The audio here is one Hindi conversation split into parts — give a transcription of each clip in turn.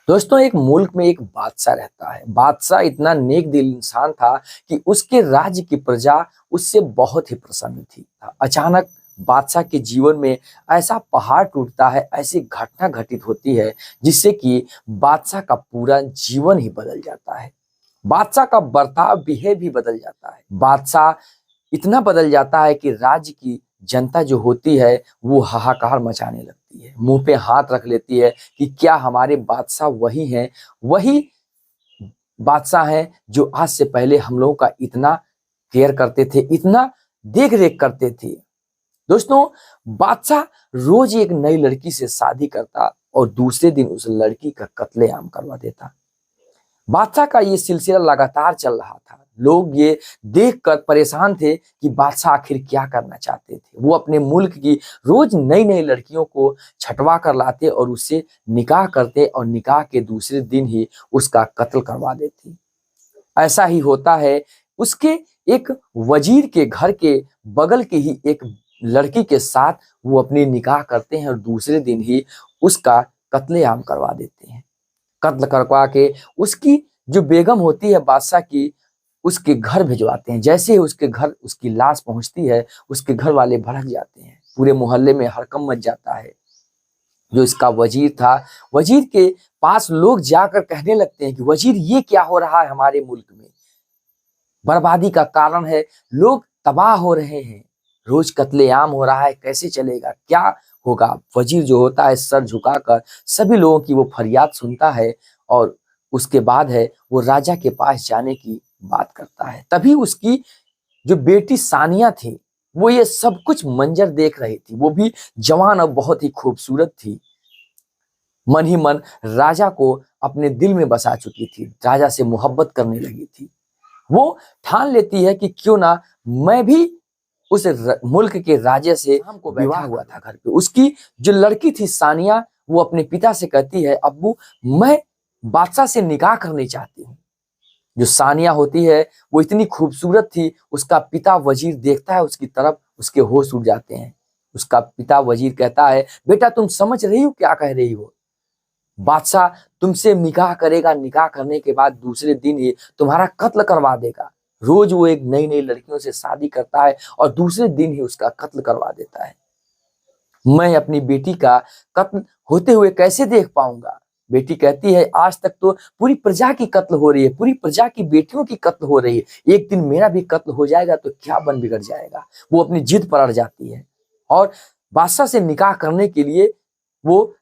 दोस्तों, एक मुल्क में एक बादशाह रहता है। बादशाह इतना नेक दिल इंसान था कि उसके राज्य की प्रजा उससे बहुत ही प्रसन्न थी। अचानक बादशाह के जीवन में ऐसा पहाड़ टूटता है, ऐसी घटना घटित होती है जिससे कि बादशाह का पूरा जीवन ही बदल जाता है। बादशाह का बर्ताव बिहेव भी बदल जाता है। बादशाह इतना बदल जाता है कि राज्य की जनता जो होती है वो हाहाकार मचाने लगती है, मुंह पे हाथ रख लेती है कि क्या हमारे बादशाह वही बादशाह हैं जो आज से पहले हम लोगों का इतना केयर करते थे, इतना देख रेख करते थे। दोस्तों, बादशाह रोज एक नई लड़की से शादी करता और दूसरे दिन उस लड़की का कत्लेआम करवा देता। बादशाह का ये सिलसिला लगातार चल रहा था। लोग ये देखकर परेशान थे कि बादशाह आखिर क्या करना चाहते थे। वो अपने मुल्क की रोज नई नई लड़कियों को छटवा कर लाते और उससे निकाह करते और निकाह के दूसरे दिन ही उसका कत्ल करवा देते। ऐसा ही होता है। उसके एक वजीर के घर के बगल के ही एक लड़की के साथ वो अपनी निकाह करते हैं और दूसरे दिन ही उसका कत्लेआम करवा देते हैं। कत्ल करवा के उसकी जो बेगम होती है बादशाह की, उसके घर भिजवाते हैं। जैसे ही उसके घर उसकी लाश पहुंचती है, उसके घर वाले भड़क जाते हैं। पूरे मोहल्ले में हड़कंप मच जाता है। जो इसका वजीर था, वजीर के पास लोग जाकर कहने लगते हैं कि वजीर, ये क्या हो रहा है हमारे मुल्क में? बर्बादी का कारण है, लोग तबाह हो रहे हैं, रोज कत्लेआम हो रहा है, कैसे चलेगा, क्या होगा? वजीर जो होता है सर झुकाकर सभी लोगों की वो फरियाद सुनता है और उसके बाद है वो राजा के पास जाने की बात करता है। तभी उसकी जो बेटी सानिया थी वो ये सब कुछ मंजर देख रही थी। वो भी जवान और बहुत ही खूबसूरत थी। मन ही मन राजा को अपने दिल में बसा चुकी थी, राजा से मोहब्बत करने लगी थी। वो ठान लेती है कि क्यों ना मैं भी उस मुल्क के राजे से हमको विवाह हुआ था घर पे। उसकी जो लड़की थी सानिया, वो अपने पिता से कहती है, अब्बू, मैं बादशाह से निकाह करनी चाहती हूँ। जो सानिया होती है वो इतनी खूबसूरत थी, उसका पिता वजीर देखता है उसकी तरफ, उसके होश उड़ जाते हैं। उसका पिता वजीर कहता है, बेटा तुम समझ रही हो क्या कह रही हो? बादशाह तुमसे निकाह करेगा, निकाह करने के बाद दूसरे दिन ही तुम्हारा कत्ल करवा देगा। रोज वो एक नई नई लड़कियों से शादी करता है और दूसरे दिन ही उसका कत्ल करवा देता है। मैं अपनी बेटी का कत्ल होते हुए कैसे देख पाऊंगा? बेटी कहती है, आज तक तो पूरी प्रजा की कत्ल हो रही है, पूरी प्रजा की बेटियों की कत्ल हो रही है, एक दिन मेरा भी कत्ल हो जाएगा तो क्या बन बिगड़ जाएगा? वो अपनी जिद पर अड़ जाती है और बादशाह से निकाह करने के लिए वो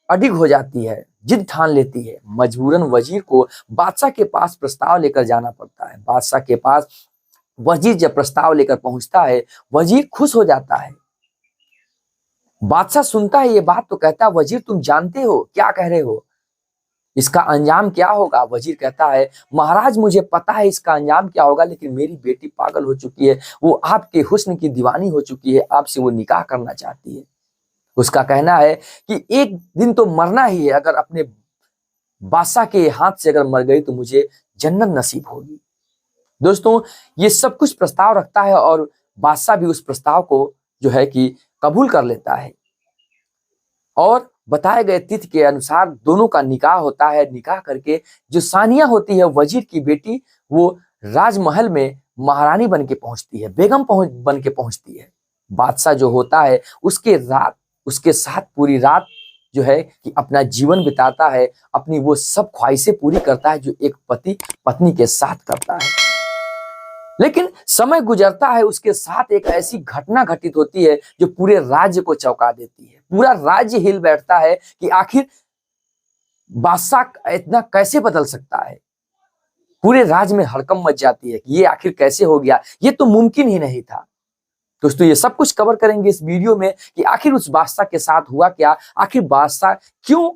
अडिग हो जाती है, जिद ठान लेती है। मजबूरन वजीर को बादशाह के पास प्रस्ताव लेकर जाना पड़ता है। बादशाह के पास वजीर जब प्रस्ताव लेकर पहुंचता है, वजीर खुश हो जाता है। बादशाह सुनता है ये बात तो कहता है, वजीर तुम जानते हो क्या कह रहे हो? इसका अंजाम क्या होगा? वजीर कहता है, महाराज मुझे पता है इसका अंजाम क्या होगा, लेकिन मेरी बेटी पागल हो चुकी है, वो आपके हुस्न की दीवानी हो चुकी है, आपसे वो निकाह करना चाहती है। उसका कहना है कि एक दिन तो मरना ही है, अगर अपने बादशाह के हाथ से अगर मर गई तो मुझे जन्नत नसीब होगी। दोस्तों, ये सब कुछ प्रस्ताव रखता है और बादशाह भी उस प्रस्ताव को जो है कि कबूल कर लेता है और बताए गए तिथि के अनुसार दोनों का निकाह होता है। निकाह करके जो सानिया होती है वजीर की बेटी, वो राजमहल में महारानी बन के पहुंचती है, बेगम बन के पहुंचती है। बादशाह जो होता है उसके साथ पूरी रात जो है कि अपना जीवन बिताता है, अपनी वो सब ख्वाहिशें पूरी करता है जो एक पति पत्नी के साथ करता है। लेकिन समय गुजरता है, उसके साथ एक ऐसी घटना घटित होती है जो पूरे राज्य को चौंका देती है। पूरा राज्य हिल बैठता है कि आखिर बादशाह इतना कैसे बदल सकता है। पूरे राज्य में हड़कंप मच जाती है कि ये आखिर कैसे हो गया, ये तो मुमकिन ही नहीं था। दोस्तों, ये सब कुछ कवर करेंगे इस वीडियो में कि आखिर उस बादशाह के साथ हुआ क्या, आखिर बादशाह क्यों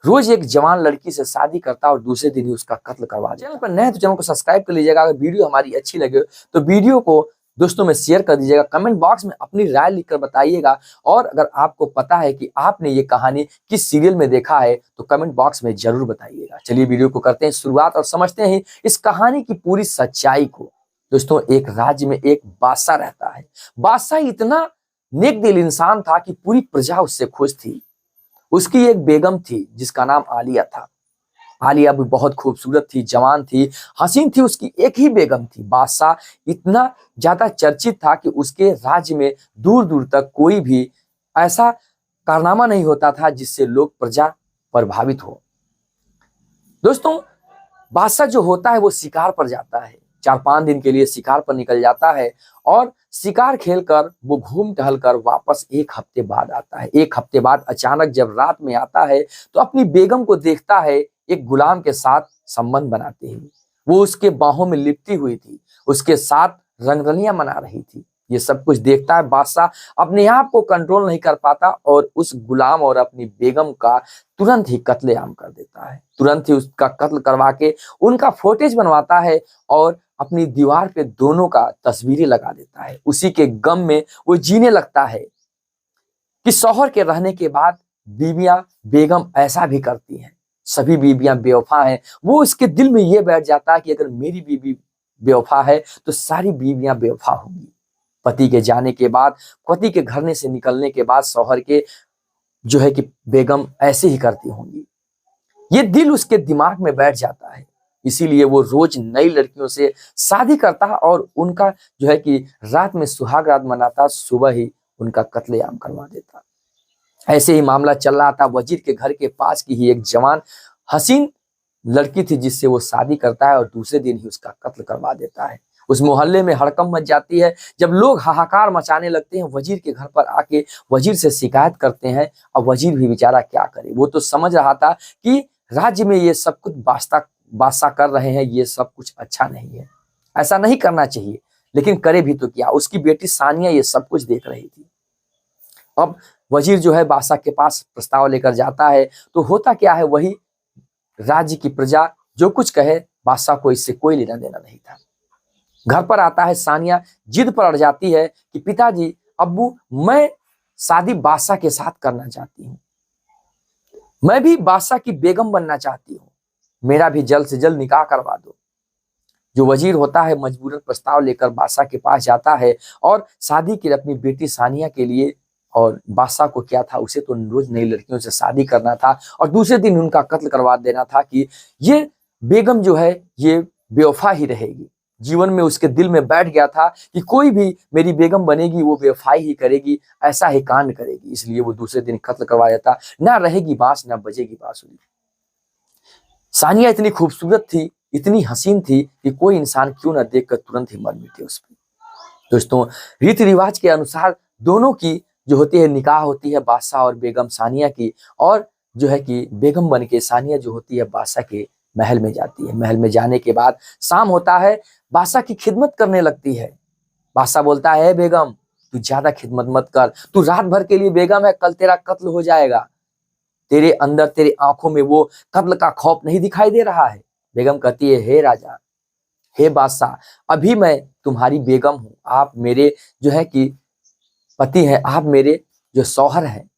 रोज एक जवान लड़की से शादी करता और दूसरे दिन ही उसका कत्ल करवा देता। चैनल पर नए तो चैनल को सब्सक्राइब कर लीजिएगा। अगर वीडियो हमारी अच्छी लगे तो वीडियो को दोस्तों में शेयर कर दीजिएगा। कमेंट बॉक्स में अपनी राय लिखकर बताइएगा और अगर आपको पता है कि आपने ये कहानी किस सीरियल में देखा है तो कमेंट बॉक्स में जरूर बताइएगा। चलिए वीडियो को करते हैं शुरुआत और समझते हैं इस कहानी की पूरी सच्चाई को। दोस्तों, एक राज्य में एक बादशाह रहता है। बादशाह इतना नेक दिल इंसान था कि पूरी प्रजा उससे खुश थी। उसकी एक बेगम थी जिसका नाम आलिया था। आलिया भी बहुत खूबसूरत थी, जवान थी, हसीन थी। उसकी एक ही बेगम थी। बादशाह इतना ज्यादा चर्चित था कि उसके राज्य में दूर दूर तक कोई भी ऐसा कारनामा नहीं होता था जिससे लोग प्रजा प्रभावित हो। दोस्तों, बादशाह जो होता है वो शिकार पर जाता है, 4-5 दिन के लिए शिकार पर निकल जाता है और शिकार खेलकर वो घूम टहल कर वापस 1 हफ्ते बाद आता है। 1 हफ्ते बाद अचानक जब रात में आता है तो अपनी बेगम को देखता है एक गुलाम के साथ संबंध बनाते हुए। वो उसके बाहों में लिपटी हुई थी, उसके साथ रंगरलियां मना रही थी। ये सब कुछ देखता है बादशाह, अपने आप को कंट्रोल नहीं कर पाता और उस गुलाम और अपनी बेगम का तुरंत ही कत्लेआम कर देता है। तुरंत ही उसका कत्ल करवा के उनका फोटेज बनवाता है और अपनी दीवार पे दोनों का तस्वीरें लगा देता है। उसी के गम में वो जीने लगता है कि शौहर के रहने के बाद बीवियां बेगम ऐसा भी करती हैं, सभी बीवियां बेवफा हैं। वो इसके दिल में ये बैठ जाता है कि अगर मेरी बीवी बेवफा है तो सारी बीवियां बेवफा होंगी। पति के जाने के बाद, पति के घरने से निकलने के बाद शौहर के जो है कि बेगम ऐसे ही करती होंगी। ये दिल उसके दिमाग में बैठ जाता है, इसीलिए वो रोज नई लड़कियों से शादी करता है और उनका जो है कि रात में सुहाग रात मनाता, सुबह ही उनका कत्लेआम करवा देता। ऐसे ही मामला चल रहा था। वजीर के घर के पास की ही एक जवान हसीन लड़की थी जिससे वो शादी करता है और दूसरे दिन ही उसका कत्ल करवा देता है। उस मोहल्ले में हड़कंप मच जाती है। जब लोग हाहाकार मचाने लगते हैं, वजीर के घर पर आके वजीर से शिकायत करते हैं। अब वजीर भी बेचारा क्या करे, वो तो समझ रहा था कि राज्य में ये सब कुछ बादशाह कर रहे हैं, ये सब कुछ अच्छा नहीं है, ऐसा नहीं करना चाहिए, लेकिन करे भी तो क्या। उसकी बेटी सानिया ये सब कुछ देख रही थी। अब वजीर जो है बादशाह के पास प्रस्ताव लेकर जाता है, तो होता क्या है, वही राज्य की प्रजा जो कुछ कहे, बादशाह को इससे कोई लेना देना नहीं था। घर पर आता है, सानिया जिद पर अड़ जाती है कि पिताजी, अब्बू, मैं शादी बादशाह के साथ करना चाहती हूँ, मैं भी बादशाह की बेगम बनना चाहती हूँ, मेरा भी जल्द से जल्द निकाह करवा दो। जो वजीर होता है मजबूरन प्रस्ताव लेकर बादशाह के पास जाता है और शादी के लिए अपनी बेटी सानिया के लिए, और बादशाह को क्या था, उसे तो रोज नई लड़कियों से शादी करना था और दूसरे दिन उनका कत्ल करवा देना था कि ये बेगम जो है ये बेवफा ही रहेगी। जीवन में उसके दिल में बैठ गया था कि कोई भी मेरी बेगम बनेगी वो बेवफाई ही करेगी, ऐसा ही कांड करेगी। इसलिए वो दूसरे दिन कत्ल करवा देता। ना रहेगी बांस ना बजेगी बांसुरी। सानिया इतनी खूबसूरत थी, इतनी हसीन थी कि कोई इंसान क्यों ना देखकर तुरंत ही मर मिटे उस पर। दोस्तों, रीति रिवाज के अनुसार दोनों की जो होती है निकाह होती है, बादशाह और बेगम सानिया की, और जो है कि बेगम बन के सानिया जो होती है बादशाह के महल में जाती है। महल में जाने के बाद शाम होता है, बादशाह की खिदमत करने लगती है। बादशाह बोलता है, बेगम तू ज्यादा खिदमत मत कर, तू रात भर के लिए बेगम है, कल तेरा कत्ल हो जाएगा। तेरे अंदर, तेरे आंखों में वो कत्ल का खौफ नहीं दिखाई दे रहा है। बेगम कहती है, हे राजा, हे बादशाह, अभी मैं तुम्हारी बेगम हूं, आप मेरे जो है कि पति हैं, आप मेरे जो शौहर हैं।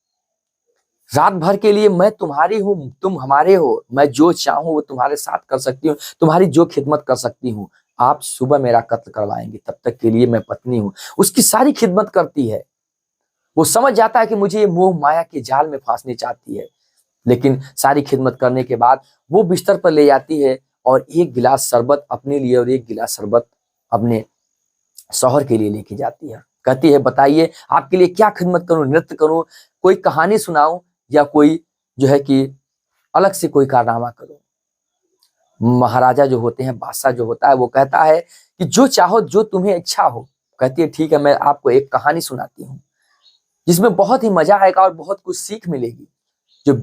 रात भर के लिए मैं तुम्हारी हूं, तुम हमारे हो, मैं जो चाहूं वो तुम्हारे साथ कर सकती हूँ, तुम्हारी जो खिदमत कर सकती हूँ। आप सुबह मेरा कत्ल करवाएंगे, तब तक के लिए मैं पत्नी हूं। उसकी सारी खिदमत करती है। वो समझ जाता है कि मुझे ये मोह माया के जाल में फांसनी चाहती है, लेकिन सारी खिदमत करने के बाद वो बिस्तर पर ले जाती है और 1 गिलास शरबत अपने लिए और 1 गिलास शरबत अपने शौहर के लिए लेके जाती है। कहती है, बताइए आपके लिए क्या खिदमत करूं, नृत्य करूं, कोई कहानी सुनाऊं, या कोई जो है कि अलग से कोई कारनामा करूं। महाराजा जो होते हैं, बादशाह जो होता है, वो कहता है कि जो चाहो, जो तुम्हें इच्छा हो। कहती है, ठीक है, मैं आपको एक कहानी सुनाती हूँ जिसमें बहुत ही मजा आएगा और बहुत कुछ सीख मिलेगी। जो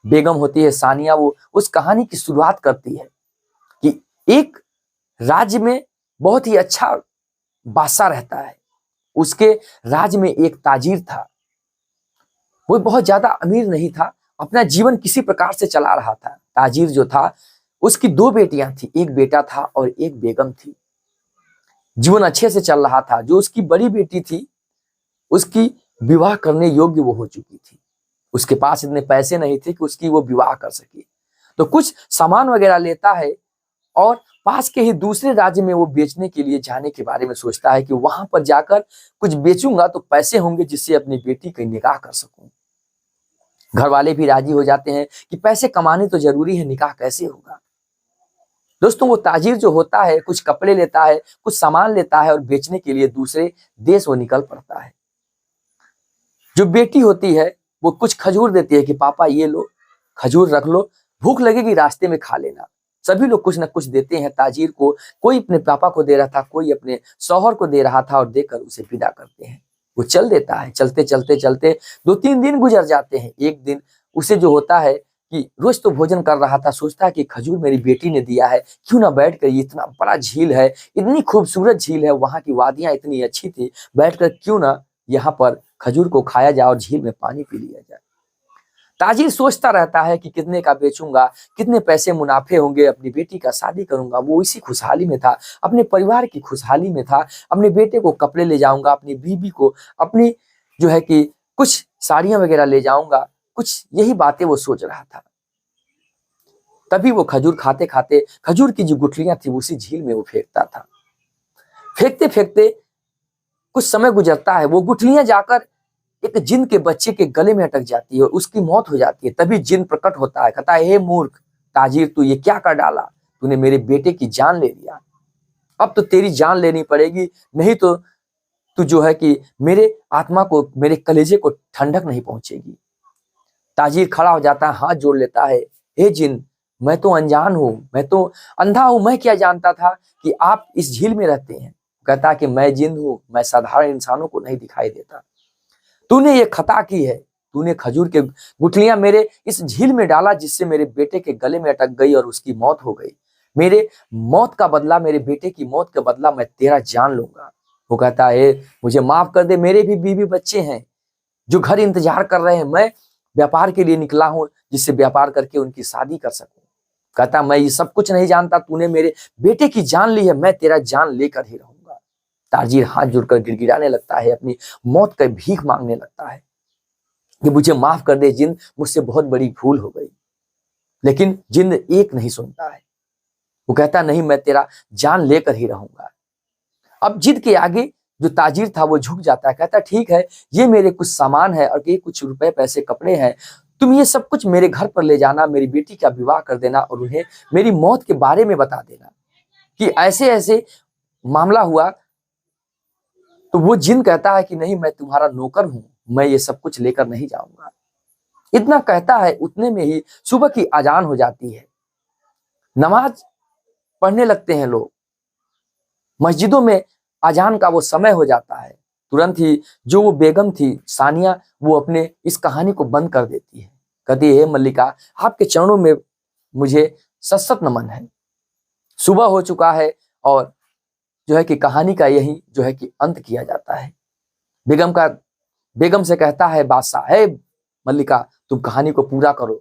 बेगम होती है सानिया, वो उस कहानी की शुरुआत करती है कि एक राज्य में बहुत ही अच्छा बादशाह रहता है। उसके राज्य में एक ताजिर था। वो बहुत ज्यादा अमीर नहीं था, अपना जीवन किसी प्रकार से चला रहा था। ताजिर जो था, उसकी 2 बेटियां थी, एक बेटा था और एक बेगम थी। जीवन अच्छे से चल रहा था। जो उसकी बड़ी बेटी थी, उसकी विवाह करने योग्य वो हो चुकी थी। उसके पास इतने पैसे नहीं थे कि उसकी वो विवाह कर सके, तो कुछ सामान वगैरह लेता है और पास के ही दूसरे राज्य में वो बेचने के लिए जाने के बारे में सोचता है कि वहां पर जाकर कुछ बेचूंगा तो पैसे होंगे जिससे अपनी बेटी की निकाह कर सकूं। घर वाले भी राजी हो जाते हैं कि पैसे कमाने तो जरूरी है, निकाह कैसे होगा। दोस्तों, वो ताजिर जो होता है कुछ कपड़े लेता है, कुछ सामान लेता है और बेचने के लिए दूसरे देश वो निकल पड़ता है। जो बेटी होती है वो कुछ खजूर देती है कि पापा ये लो, खजूर रख लो, भूख लगेगी रास्ते में खा लेना। सभी लोग कुछ न कुछ देते हैं ताजिर को। कोई अपने पापा को दे रहा था, कोई अपने शौहर को दे रहा था और देकर उसे विदा करते हैं। वो चल देता है। चलते चलते चलते 2-3 दिन गुजर जाते हैं। एक दिन उसे जो होता है कि रोज तो भोजन कर रहा था, सोचता है कि खजूर मेरी बेटी ने दिया है, क्यों ना बैठ कर, इतना बड़ा झील है, इतनी खूबसूरत झील है, वहां की वादियां इतनी अच्छी थी, बैठकर क्यों ना यहाँ पर खजूर को खाया जाए और झील में पानी पी लिया जाए। ताजिर सोचता रहता है कि कितने का बेचूंगा, कितने पैसे मुनाफे होंगे, अपनी बेटी का शादी करूंगा। वो इसी खुशहाली में था, अपने परिवार की खुशहाली में था। अपने बेटे को कपड़े ले जाऊंगा, अपनी बीबी को अपनी जो है कि कुछ साड़ियां वगैरह ले जाऊंगा, कुछ यही बातें वो सोच रहा था। तभी वो खजूर खाते खाते खजूर की जो गुठलियां थी उसी झील में वो फेंकता था। फेंकते फेंकते कुछ समय गुजरता है। वो गुठलियां जाकर एक जिन के बच्चे के गले में अटक जाती है और उसकी मौत हो जाती है। तभी जिन प्रकट होता है, कहता है, हे मूर्ख ताजिर, तू ये क्या कर डाला, तूने मेरे बेटे की जान ले लिया, अब तो तेरी जान लेनी पड़ेगी, नहीं तो तू जो है कि मेरे आत्मा को, मेरे कलेजे को ठंडक नहीं पहुंचेगी। ताजिर खड़ा हो जाता है, हाथ जोड़ लेता है, हे जिन, मैं तो अनजान हूं, मैं तो अंधा हूं, मैं क्या जानता था कि आप इस झील में रहते हैं। कहता कि मैं जिन हूं, मैं साधारण इंसानों को नहीं दिखाई देता। तूने ये खता की है, तूने खजूर के गुठलियां मेरे इस झील में डाला जिससे मेरे बेटे के गले में अटक गई और उसकी मौत हो गई। मेरे मौत का बदला, मेरे बेटे की मौत का बदला मैं तेरा जान लूंगा। वो कहता है, मुझे माफ कर दे, मेरे भी बीवी बच्चे हैं जो घर इंतजार कर रहे हैं, मैं व्यापार के लिए निकला हूं जिससे व्यापार करके उनकी शादी कर सकूं। कहता, मैं ये सब कुछ नहीं जानता, तूने मेरे बेटे की जान ली है, मैं तेरा जान लेकर ही रहूंगा। ताजिर हाथ जोड़कर गिड़गिड़ाने लगता है, अपनी मौत का भीख मांगने लगता है कि मुझे माफ कर दे जिन, मुझसे बहुत बड़ी भूल हो गई। लेकिन जिन एक नहीं सुनता है। वो कहता, नहीं, मैं तेरा जान लेकर ही रहूंगा। अब जिद के आगे जो ताजिर था वो झुक जाता है। कहता, ठीक है, ये मेरे कुछ सामान है और ये कुछ रुपए पैसे कपड़े हैं, तुम ये सब कुछ मेरे घर पर ले जाना, मेरी बेटी का विवाह कर देना और उन्हें मेरी मौत के बारे में बता देना कि ऐसे ऐसे मामला हुआ। तो वो जिन कहता है कि नहीं, मैं तुम्हारा नौकर हूं, मैं ये सब कुछ लेकर नहीं जाऊंगा। इतना कहता है, उतने में ही सुबह की अजान हो जाती है। नमाज पढ़ने लगते हैं लोग, मस्जिदों में अजान का वो समय हो जाता है। तुरंत ही जो वो बेगम थी सानिया, वो अपने इस कहानी को बंद कर देती है। कहती है, हे मल्लिका, आपके चरणों में मुझे सशत नमन है। सुबह हो चुका है और जो है कि कहानी का यही जो है कि अंत किया जाता है। बेगम से कहता है बादशाह, है मल्लिका, तुम कहानी को पूरा करो।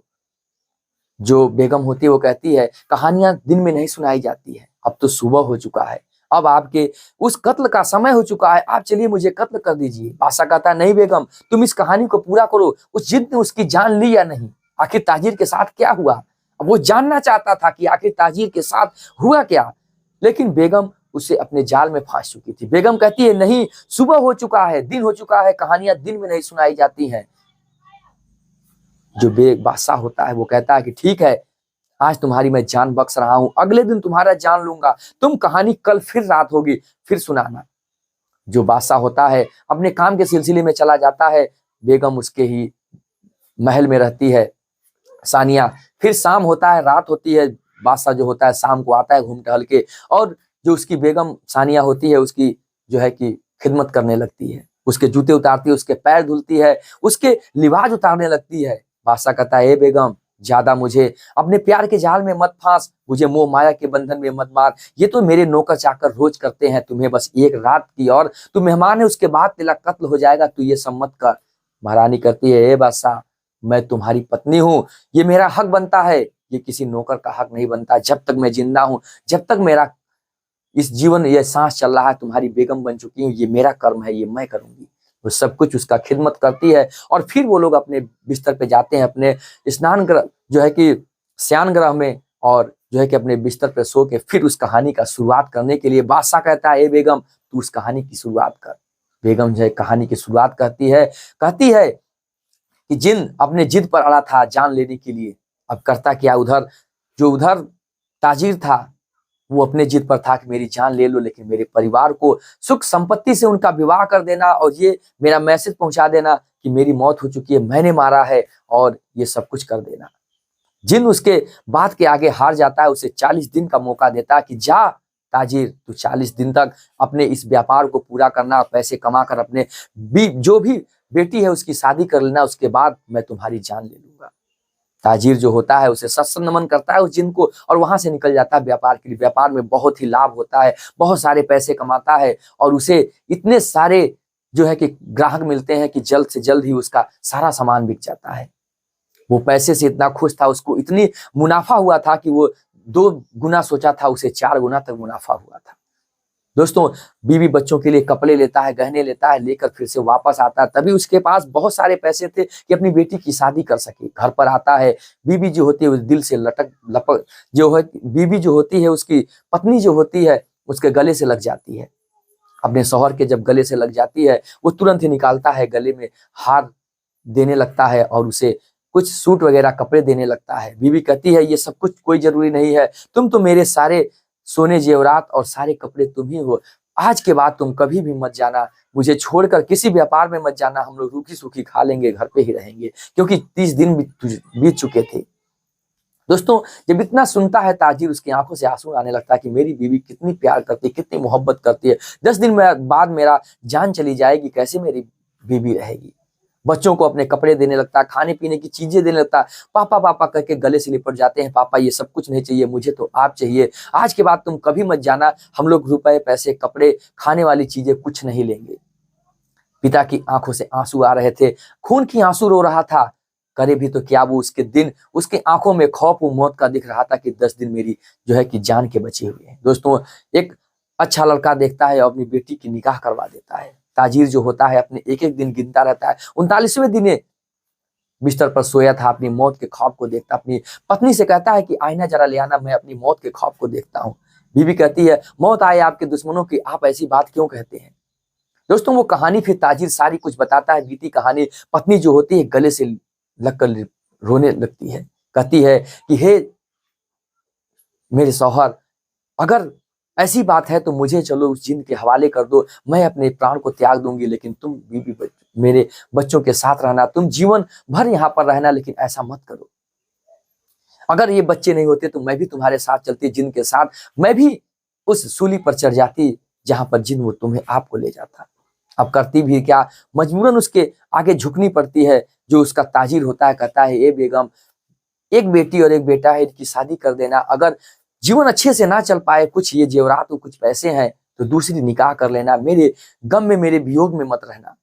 जो बेगम होती है वो कहती है, कहानियां दिन में नहीं सुनाई जाती है, अब तो सुबह हो चुका है, अब आपके उस कत्ल का समय हो चुका है, आप चलिए मुझे कत्ल कर दीजिए। बादशाह कहता है, नहीं बेगम, तुम इस कहानी को पूरा करो। उस जिन ने उसकी जान ली या नहीं, आखिर ताजिर के साथ क्या हुआ। अब वो जानना चाहता था कि आखिर ताजिर के साथ हुआ क्या, लेकिन बेगम उसे अपने जाल में फांस चुकी थी। बेगम कहती है, नहीं, सुबह हो चुका है, दिन हो चुका है, कहानियां दिन में नहीं सुनाई जाती हैं। जो बादशाह होता है वो कहता है कि ठीक है, आज तुम्हारी मैं जान बख्श रहा हूं, अगले दिन तुम्हारा जान लूंगा, तुम कहानी कल फिर रात होगी फिर सुनाना। जो बादशाह होता है अपने काम के सिलसिले में चला जाता है। बेगम उसके ही महल में रहती है, सानिया। फिर शाम होता है, रात होती है। बादशाह जो होता है शाम को आता है घूम टहल के, और जो उसकी बेगम सानिया होती है उसकी जो है कि खिदमत करने लगती है, उसके जूते उतारती है, उसके पैर धुलती है, उसके लिबास उतारने लगती है। बादशाह कहता है, ए बेगम, ज्यादा मुझे अपने प्यार के जाल में मत फांस, मुझे मोह माया के बंधन में मत मार। ये तो मेरे नौकर चाकर रोज करते हैं, तुम्हें बस एक रात की और तू मेहमान है, उसके बाद तेरा कत्ल हो जाएगा, तू ये सब मत कर। महारानी कहती है, ए बादशाह, मैं तुम्हारी पत्नी हूं, ये मेरा हक बनता है, ये किसी नौकर का हक नहीं बनता। जब तक मैं जिंदा हूं, जब तक मेरा इस जीवन ये सांस चल रहा है, तुम्हारी बेगम बन चुकी हूँ, ये मेरा कर्म है, ये मैं करूंगी। वो सब कुछ उसका खिदमत करती है और फिर वो लोग अपने बिस्तर पे जाते हैं, अपने स्नान ग्रह जो है कि शयन ग्रह में, और जो है कि अपने बिस्तर पे सो के फिर उस कहानी का शुरुआत करने के लिए बादशाह कहता है, ए बेगम, तू उस कहानी की शुरुआत कर। बेगम जो है कहानी की शुरुआत कहती है कि कि जिन अपने जिद पर अड़ा था जान लेने के लिए, अब करता क्या, उधर ताजिर था वो अपने जिद पर था कि मेरी जान ले लो, लेकिन मेरे परिवार को सुख संपत्ति से उनका विवाह कर देना और ये मेरा मैसेज पहुंचा देना कि मेरी मौत हो चुकी है, मैंने मारा है, और ये सब कुछ कर देना। जिन उसके बात के आगे हार जाता है, उसे 40 दिन का मौका देता है कि जा ताजिर, तू 40 दिन तक अपने इस व्यापार को पूरा करना, पैसे कमा कर अपने जो भी बेटी है उसकी शादी कर लेना, उसके बाद मैं तुम्हारी जान ले लूंगा। ताजिर जो होता है उसे सत्संग नमन करता है उस जिन को, और वहां से निकल जाता है व्यापार के लिए। व्यापार में बहुत ही लाभ होता है, बहुत सारे पैसे कमाता है, और उसे इतने सारे जो है कि ग्राहक मिलते हैं कि जल्द से जल्द ही उसका सारा सामान बिक जाता है। वो पैसे से इतना खुश था, उसको इतनी मुनाफा हुआ था कि वो 2 गुना सोचा था, उसे 4 गुना तक मुनाफा हुआ था। दोस्तों, बीवी बच्चों के लिए कपड़े लेता है, गहने लेता है, लेकर फिर से वापस आता है। तभी उसके पास बहुत सारे पैसे थे कि अपनी बेटी की शादी कर सके। घर पर आता है, बीवी जो होती है उस दिल से लपक जो है, बीवी जो होती है उसकी पत्नी जो होती है उसके गले से लग जाती है। अपने शौहर के जब गले से लग जाती है, वो तुरंत ही निकालता है, गले में हार देने लगता है और उसे कुछ सूट वगैरह कपड़े देने लगता है। बीवी कहती है ये सब कुछ कोई जरूरी नहीं है, तुम तो मेरे सारे सोने जेवरात और सारे कपड़े तुम ही हो। आज के बाद तुम कभी भी मत जाना, मुझे छोड़कर किसी व्यापार में मत जाना, हम लोग रूखी सूखी खा लेंगे, घर पे ही रहेंगे, क्योंकि 30 दिन बीत चुके थे। दोस्तों, जब इतना सुनता है ताजिर, उसकी आंखों से आंसू आने लगता है कि मेरी बीवी कितनी प्यार करती है, कितनी मोहब्बत करती है। 10 दिन बाद मेरा जान चली जाएगी, कैसे मेरी बीवी रहेगी। बच्चों को अपने कपड़े देने लगता है, खाने पीने की चीजें देने लगता है। पापा पापा करके गले से लिपट जाते हैं, पापा ये सब कुछ नहीं चाहिए, मुझे तो आप चाहिए। आज के बाद तुम कभी मत जाना, हम लोग रुपए पैसे कपड़े खाने वाली चीजें कुछ नहीं लेंगे। पिता की आंखों से आंसू आ रहे थे, खून की आंसू रो रहा था। करे भी तो क्या, वो उसके दिन उसके आंखों में खौफ मौत का दिख रहा था कि 10 दिन मेरी जो है कि जान के बचे हुए हैं। दोस्तों, एक अच्छा लड़का देखता है और अपनी बेटी की निकाह करवा देता है। ताजिर जो होता है अपने एक एक दिन गिनता रहता है। 39वें दिन बिस्तर पर सोया था, अपनी मौत के ख्वाब को देखता, अपनी पत्नी से कहता है कि आईना जरा ले आना, मैं अपनी मौत के ख्वाब को देखता हूँ। बीवी कहती है मौत आए आपके दुश्मनों की, आप ऐसी बात क्यों कहते हैं। दोस्तों, वो कहानी फिर ताजिर सारी कुछ बताता है, बीती कहानी। पत्नी जो होती है गले से लगकर रोने लगती है, कहती है कि हे मेरे शौहर, अगर ऐसी बात है तो मुझे चलो उस जिन के हवाले कर दो, मैं अपने प्राण को त्याग दूंगी, लेकिन तुम बीवी मेरे बच्चों के साथ रहना, तुम जीवन भर यहाँ पर रहना, लेकिन ऐसा मत करो। अगर ये बच्चे नहीं होते तो मैं भी तुम्हारे साथ चलती, जिन के साथ मैं भी उस सूली पर चढ़ जाती जहां पर जिन वो तुम्हें आपको ले जाता। अब करती भी क्या, मजबूरन उसके आगे झुकनी पड़ती है। जो उसका ताजिर होता है कहता है ए बेगम, एक बेटी और एक बेटा है, इनकी शादी कर देना। अगर जीवन अच्छे से ना चल पाए, कुछ ये जेवरात और कुछ पैसे हैं, तो दूसरी निकाह कर लेना, मेरे गम में मेरे वियोग में मत रहना।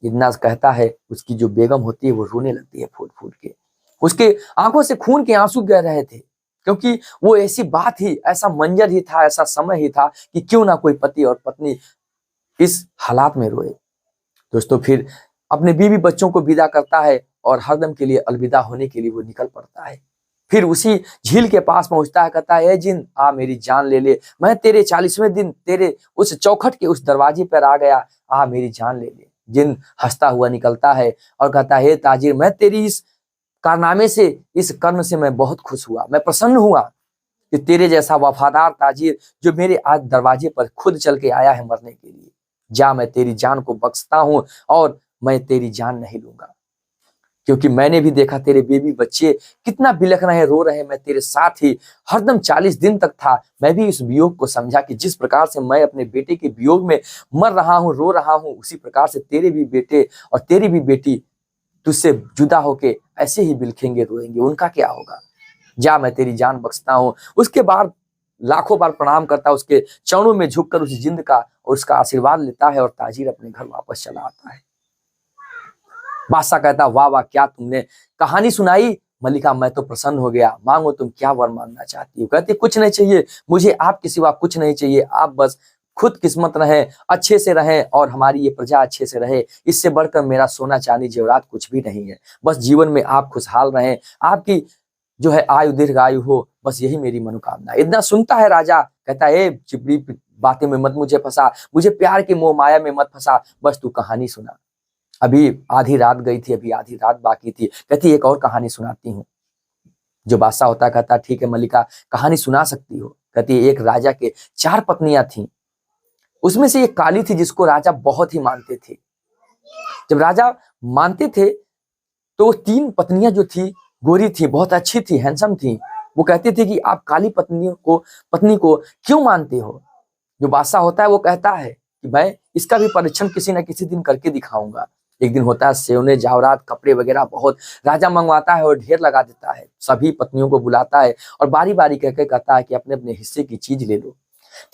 इतना कहता है, उसकी जो बेगम होती है वो रोने लगती है फूट फूट के। उसके आंखों से खून के आंसू गिर रहे थे, क्योंकि वो ऐसी बात ही, ऐसा मंजर ही था, ऐसा समय ही था कि क्यों ना कोई पति और पत्नी इस हालात में रोए। दोस्तों, फिर अपने बीवी बच्चों को विदा करता है और हरदम के लिए अलविदा होने के लिए वो निकल पड़ता है। फिर उसी झील के पास पहुंचता है, कहता है जिन आ मेरी जान ले ले, मैं तेरे 40वें दिन तेरे उस चौखट के उस दरवाजे पर आ गया, आ मेरी जान ले ले। जिन हंसता हुआ निकलता है और कहता है ताजिर, मैं तेरी इस कारनामे से, इस कर्म से मैं बहुत खुश हुआ, मैं प्रसन्न हुआ कि तेरे जैसा वफादार ताजिर जो मेरे आज दरवाजे पर खुद चल के आया है मरने के लिए। जा, मैं तेरी जान को बख्शता हूं और मैं तेरी जान नहीं लूंगा, क्योंकि मैंने भी देखा तेरे बेबी बच्चे कितना बिलख रहे हैं, रो रहे हैं, मैं तेरे साथ ही हरदम 40 दिन तक था। मैं भी इस वियोग को समझा कि जिस प्रकार से मैं अपने बेटे के वियोग में मर रहा हूं, रो रहा हूं, उसी प्रकार से तेरे भी बेटे और तेरी भी बेटी तुझसे जुदा होके ऐसे ही बिलखेंगे, रोएंगे, उनका क्या होगा। जा, मैं तेरी जान बख्शता हूं। उसके बाद लाखों बार प्रणाम करता, उसके चरणों में झुककर उस जिंद का और उसका आशीर्वाद लेता है और ताजिर अपने घर वापस चला आता है। बादशाह कहता, वाह वाह, क्या तुमने कहानी सुनाई मलिका, मैं तो प्रसन्न हो गया, मांगो तुम क्या वर मांगना चाहती हो। कहती कुछ नहीं चाहिए मुझे, आपके सिवा कुछ नहीं चाहिए, आप बस खुद किस्मत रहे, अच्छे से रहे और हमारी ये प्रजा अच्छे से रहे, इससे बढ़कर मेरा सोना चांदी जेवरात कुछ भी नहीं है। बस जीवन में आप खुशहाल रहें, आपकी जो है आयु दीर्घायु हो, बस यही मेरी मनोकामना। इतना सुनता है राजा, कहता है चिपड़ी बातें में मत मुझे फंसा, मुझे प्यार के मोह माया में मत फंसा, बस तू कहानी सुना। अभी आधी रात गई थी, अभी आधी रात बाकी थी। कहती एक और कहानी सुनाती हूँ। जो बादशाह होता कहता ठीक है मल्लिका, कहानी सुना सकती हो। कहती एक राजा के 4 पत्नियां थीं, उसमें से एक काली थी जिसको राजा बहुत ही मानते थे। जब राजा मानते थे तो 3 पत्नियां जो थी गोरी थी, बहुत अच्छी थी, हैंडसम थी। वो कहते थे कि आप काली पत्नी को क्यों मानते हो। जो बादशाह होता है वो कहता है कि मैं इसका भी परीक्षण किसी न किसी दिन करके दिखाऊंगा। एक दिन होता है सेवने जावरात कपड़े वगैरह बहुत राजा मंगवाता है और ढेर लगा देता है। सभी पत्नियों को बुलाता है और बारी बारी कहकर कहता है कि अपने अपने हिस्से की चीज ले लो।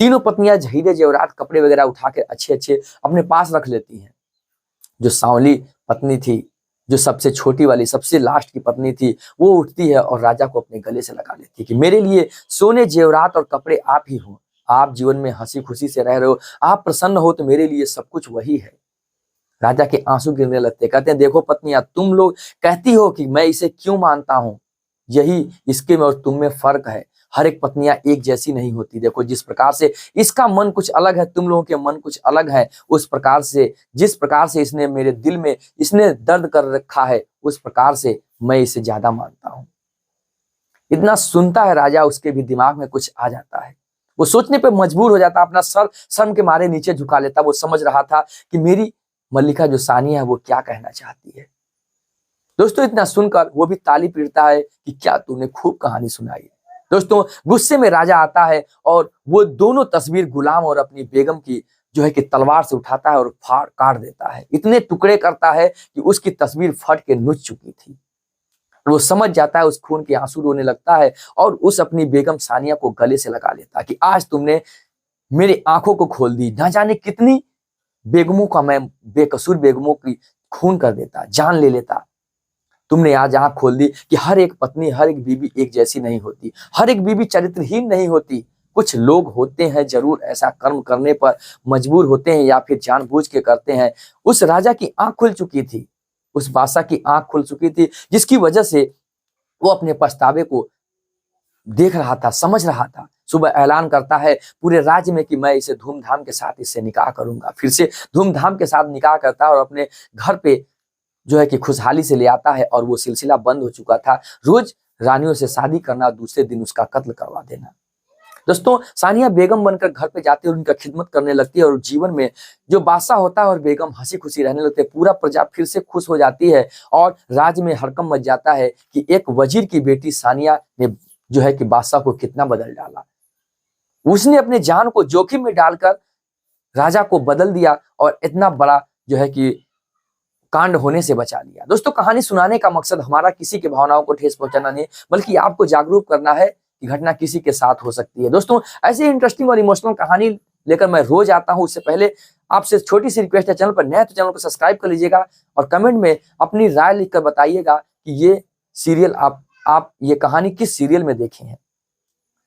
तीनों पत्नियां हीरे जेवरात कपड़े वगैरह उठा के अच्छे अच्छे अपने पास रख लेती हैं। जो सांवली पत्नी थी, जो सबसे छोटी वाली सबसे लास्ट की पत्नी थी, वो उठती है और राजा को अपने गले से लगा लेती है कि मेरे लिए सोने जेवरात और कपड़े आप ही हो। आप जीवन में हंसी खुशी से रह रहे हो, आप प्रसन्न हो तो मेरे लिए सब कुछ वही है। राजा के आंसू गिरने लगते, कहते हैं देखो पत्नियां, तुम लोग कहती हो कि मैं इसे क्यों मानता हूं, यही इसके में और तुम में फर्क है। हर एक पत्नियां एक जैसी नहीं होती। देखो जिस प्रकार से इसका मन कुछ अलग है, तुम लोगों के मन कुछ अलग है, उस प्रकार से जिस प्रकार से इसने मेरे दिल में इसने दर्द कर रखा है, उस प्रकार से मैं इसे ज्यादा मानता हूं। इतना सुनता है राजा, उसके भी दिमाग में कुछ आ जाता है। वो सोचने पे मजबूर हो जाता, अपना सर शर्म के मारे नीचे झुका लेता। वो समझ रहा था कि मेरी मल्लिका जो सानिया है वो क्या कहना चाहती है। दोस्तों इतना सुनकर वो भी ताली पीटता है कि क्या तूने खूब कहानी सुनाई। दोस्तों गुस्से में राजा आता है और वो दोनों तस्वीर गुलाम और अपनी बेगम की जो है कि तलवार से उठाता है और फाड़ काट देता है। इतने टुकड़े करता है कि उसकी तस्वीर फट के नुच चुकी थी। वो समझ जाता है, उस खून के आंसू रोने लगता है और उस अपनी बेगम सानिया को गले से लगा लेता है कि आज तुमने मेरी आंखों को खोल दी। ना जाने कितनी बेगमों का मैं बेकसूर बेगमों की खून कर देता, जान ले लेता। तुमने आज आंख खोल दी कि हर एक पत्नी हर एक बीवी एक जैसी नहीं होती, हर एक बीवी चरित्रहीन नहीं होती। कुछ लोग होते हैं जरूर ऐसा कर्म करने पर मजबूर होते हैं या फिर जानबूझ के करते हैं। उस राजा की आंख खुल चुकी थी, उस बादशाह की आंख खुल चुकी थी, जिसकी वजह से वो अपने पछतावे को देख रहा था, समझ रहा था। सुबह ऐलान करता है पूरे राज्य में कि मैं इसे धूमधाम के साथ इससे निकाह करूंगा। फिर से धूमधाम के साथ निकाह करता है और अपने घर पे जो है कि खुशहाली से ले आता है। और वो सिलसिला बंद हो चुका था, रोज रानियों से शादी करना, दूसरे दिन उसका कत्ल करवा देना। दोस्तों सानिया बेगम बनकर घर पे जाती है और उनका खिदमत करने लगती है और जीवन में जो बादशाह होता है और बेगम हंसी खुशी रहने लगते हैं। पूरा प्रजा फिर से खुश हो जाती है और राज्य में हड़कंप मच जाता है कि एक वजीर की बेटी सानिया ने जो है कि बादशाह को कितना बदल डाला। उसने अपने जान को जोखिम में डालकर राजा को बदल दिया और इतना बड़ा जो है कि कांड होने से बचा लिया। दोस्तों कहानी सुनाने का मकसद हमारा किसी की भावनाओं को ठेस पहुंचाना नहीं, बल्कि आपको जागरूक करना है कि घटना किसी के साथ हो सकती है। दोस्तों ऐसी इंटरेस्टिंग और इमोशनल कहानी लेकर मैं रोज आता हूं। उससे पहले आपसे छोटी सी रिक्वेस्ट है, चैनल पर नया तो चैनल को सब्सक्राइब कर लीजिएगा और कमेंट में अपनी राय लिखकर बताइएगा कि ये सीरियल आप ये कहानी किस सीरियल में देखे हैं।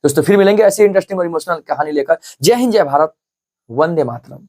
दोस्तों फिर मिलेंगे ऐसे इंटरेस्टिंग और इमोशनल कहानी लेकर। जय हिंद, जय भारत, वंदे मातरम।